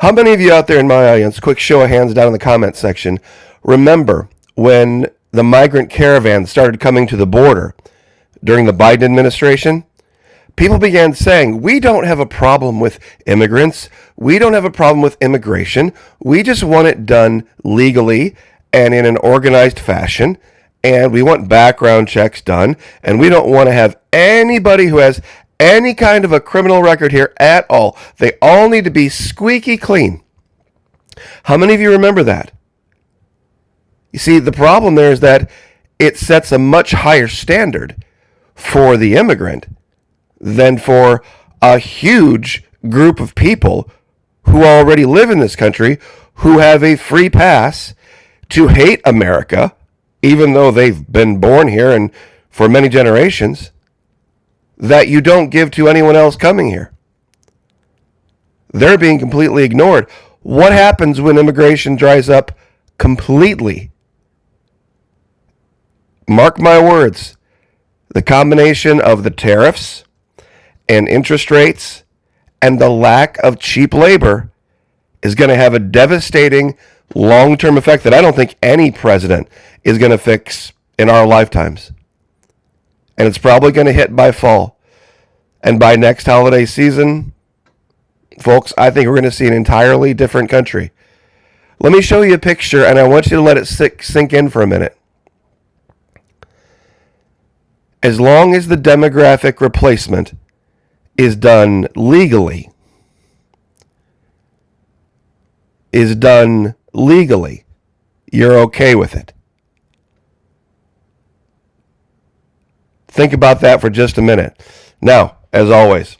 How many of you out there in my audience, quick show of hands down in the comment section, remember when the migrant caravans started coming to the border during the Biden administration? People began saying, we don't have a problem with immigrants. We don't have a problem with immigration. We just want it done legally and in an organized fashion. And we want background checks done. And we don't want to have anybody who has any kind of a criminal record here at all. They all need to be squeaky clean. How many of you remember that? You see, the problem there is that it sets a much higher standard for the immigrant than for a huge group of people who already live in this country, who have a free pass to hate America, even though they've been born here and for many generations, that you don't give to anyone else coming here. They're being completely ignored. What happens when immigration dries up completely? Mark my words, the combination of the tariffs and interest rates and the lack of cheap labor is going to have a devastating long-term effect that I don't think any president is going to fix in our lifetimes. And it's probably going to hit by fall. And by next holiday season, folks, I think we're going to see an entirely different country. Let me show you a picture, and I want you to let it sink in for a minute. As long as the demographic replacement is done legally, you're okay with it. Think about that for just a minute. Now, as always,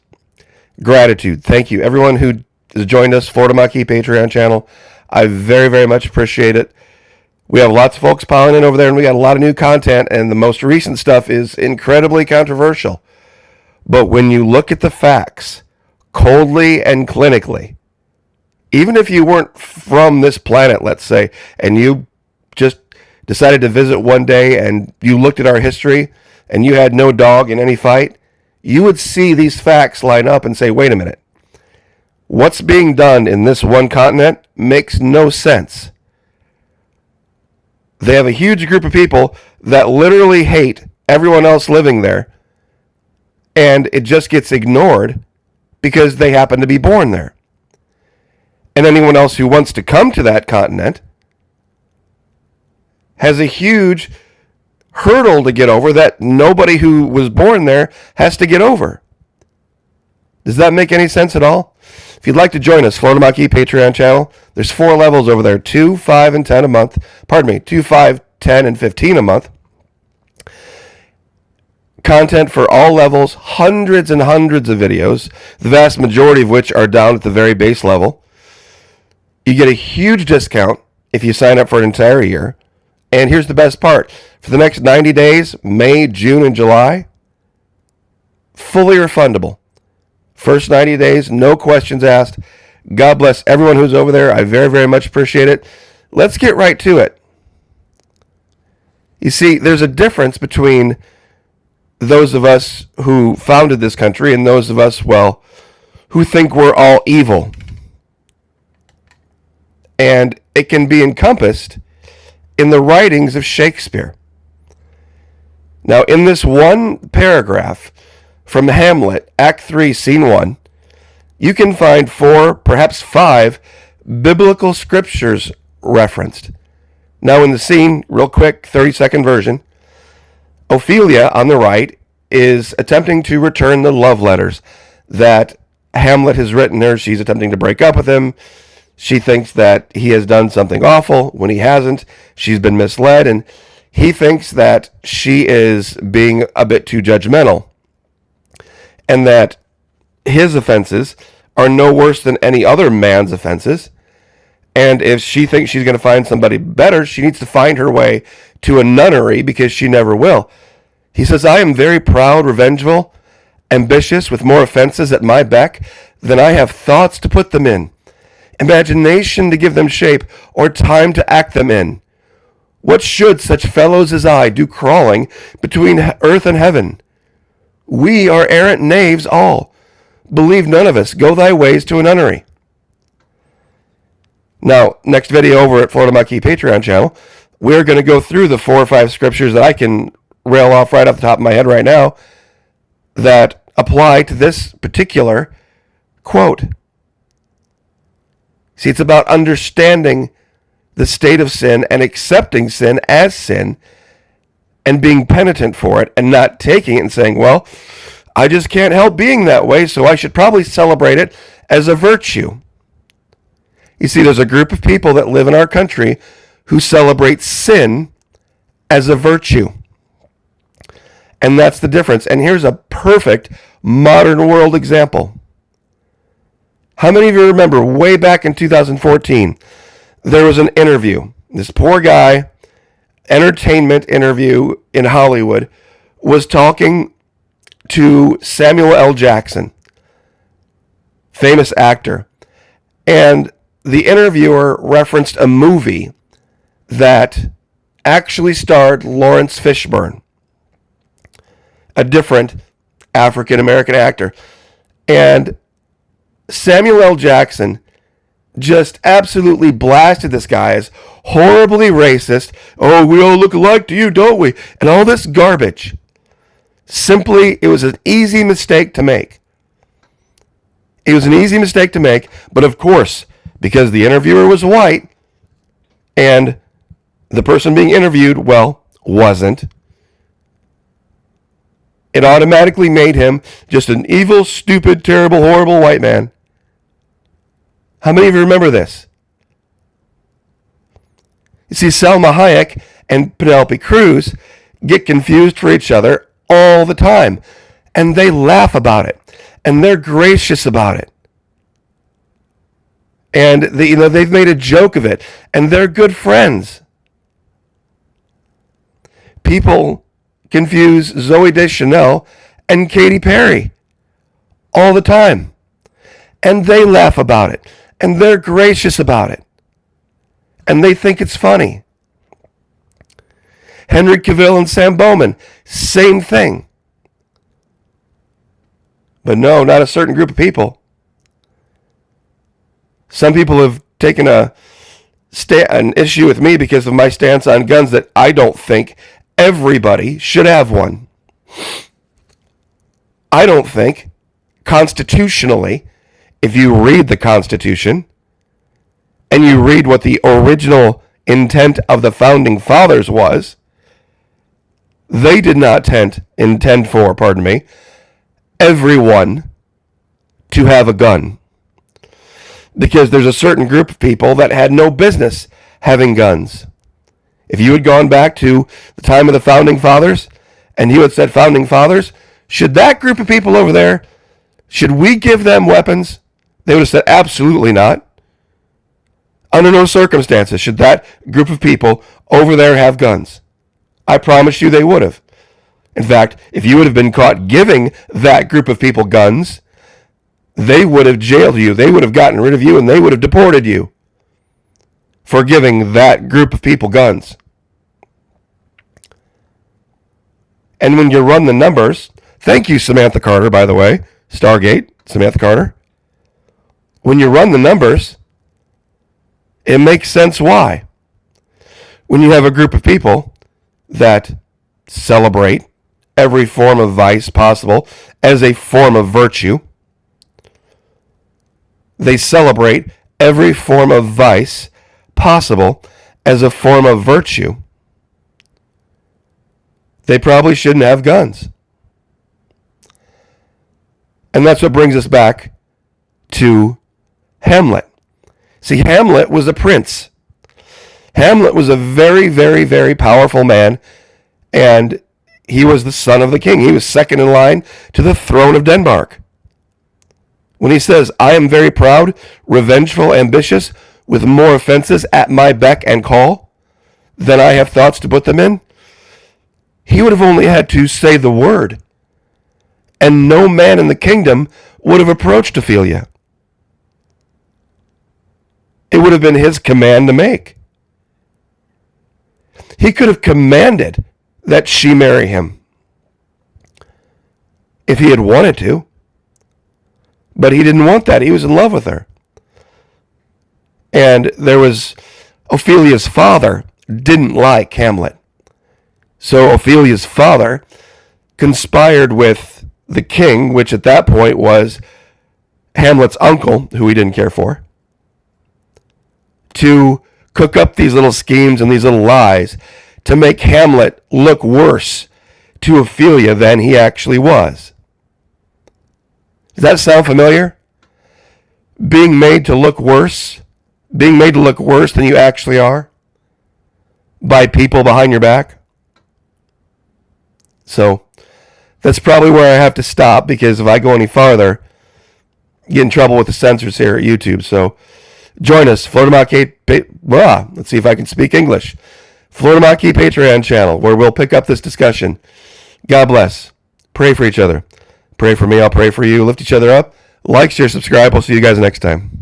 gratitude. Thank you. Everyone who has joined us, Florida Maquis Patreon channel. I very, very much appreciate it. We have lots of folks piling in over there, and we got a lot of new content, and the most recent stuff is incredibly controversial. But when you look at the facts, coldly and clinically, even if you weren't from this planet, let's say, and you just decided to visit one day and you looked at our history and you had no dog in any fight, you would see these facts line up and say, wait a minute, what's being done in this one continent makes no sense. They have a huge group of people that literally hate everyone else living there, and it just gets ignored because they happen to be born there. And anyone else who wants to come to that continent has a huge hurdle to get over that nobody who was born there has to get over. Does that make any sense at all? If you'd like to join us, Florida Maquis Patreon channel, there's 4 levels over there, 2, 5, and 10 a month. Pardon me, 2, 5, 10, and 15 a month. Content for all levels, hundreds and hundreds of videos, the vast majority of which are down at the very base level. You get a huge discount if you sign up for an entire year. And here's the best part. For the next 90 days, May, June, and July, fully refundable. First 90 days, no questions asked. God bless everyone who's over there. I very, very much appreciate it. Let's get right to it. You see, there's a difference between those of us who founded this country and those of us, well, who think we're all evil. And it can be encompassed in the writings of Shakespeare. Now, in this one paragraph from Hamlet, Act 3, Scene 1, you can find 4, perhaps 5, biblical scriptures referenced. Now, in the scene, real quick, 30-second version, Ophelia, on the right, is attempting to return the love letters that Hamlet has written her. She's attempting to break up with him. She thinks that he has done something awful when he hasn't. She's been misled, and he thinks that she is being a bit too judgmental, and that his offenses are no worse than any other man's offenses. And if she thinks she's going to find somebody better, she needs to find her way to a nunnery, because she never will. He says, I am very proud, revengeful, ambitious, with more offenses at my beck than I have thoughts to put them in, imagination to give them shape, or time to act them in. What should such fellows as I do crawling between earth and heaven? We are errant knaves all. Believe none of us. Go thy ways to a nunnery. Now, next video over at Florida Marquee Patreon channel, we're going to go through the 4 or 5 scriptures that I can rail off right off the top of my head right now that apply to this particular quote. See, it's about understanding the state of sin and accepting sin as sin and being penitent for it and not taking it and saying, well, I just can't help being that way, so I should probably celebrate it as a virtue. You see, there's a group of people that live in our country who celebrate sin as a virtue. And that's the difference. And here's a perfect modern world example. How many of you remember way back in 2014, there was an interview. This poor guy, entertainment interview in Hollywood, was talking to Samuel L. Jackson, famous actor. And the interviewer referenced a movie that actually starred Lawrence Fishburne, a different African-American actor. And Samuel L. Jackson just absolutely blasted this guy as horribly racist. Oh, we all look alike to you, don't we? And all this garbage. Simply, it was an easy mistake to make. It was an easy mistake to make, but of course, because the interviewer was white and the person being interviewed, well, wasn't, it automatically made him just an evil, stupid, terrible, horrible white man. How many of you remember this? You see, Salma Hayek and Penelope Cruz get confused for each other all the time, and they laugh about it, and they're gracious about it. And they've made a joke of it, and they're good friends. People confuse Zooey Deschanel and Katy Perry all the time, and they laugh about it, and they're gracious about it, and they think it's funny. Henry Cavill and Sam Bowman, same thing. But no, not a certain group of people. Some people have taken an issue with me because of my stance on guns that I don't think everybody should have one. I don't think, constitutionally, if you read the Constitution and you read what the original intent of the Founding Fathers was, they did not intend for everyone to have a gun. Because there's a certain group of people that had no business having guns. If you had gone back to the time of the Founding Fathers and you had said, Founding Fathers, should that group of people over there, should we give them weapons? They would have said, absolutely not. Under no circumstances should that group of people over there have guns. I promise you they would have. In fact, if you would have been caught giving that group of people guns, they would have jailed you. They would have gotten rid of you, and they would have deported you for giving that group of people guns. And when you run the numbers, thank you, Samantha Carter, by the way, Stargate, Samantha Carter. When you run the numbers, it makes sense why. When you have a group of people that celebrate every form of vice possible as a form of virtue, they celebrate every form of vice possible as a form of virtue, they probably shouldn't have guns. And that's what brings us back to Hamlet. See, Hamlet was a prince. Hamlet was a very, very, very powerful man, and he was the son of the king. He was second in line to the throne of Denmark. When he says, I am very proud, revengeful, ambitious, with more offenses at my beck and call than I have thoughts to put them in, he would have only had to say the word, and no man in the kingdom would have approached Ophelia. It would have been his command to make. He could have commanded that she marry him if he had wanted to. But he didn't want that. He was in love with her. And there was Ophelia's father didn't like Hamlet. So Ophelia's father conspired with the king, which at that point was Hamlet's uncle, who he didn't care for, to cook up these little schemes and these little lies to make Hamlet look worse to Ophelia than he actually was. Does that sound familiar? Being made to look worse? Being made to look worse than you actually are? By people behind your back? So, that's probably where I have to stop, because if I go any farther, get in trouble with the censors here at YouTube. So, join us, Florida Maquis. Let's see if I can speak English. Florida Maquis Patreon channel, where we'll pick up this discussion. God bless. Pray for each other. Pray for me. I'll pray for you. Lift each other up. Like, share, subscribe. We'll see you guys next time.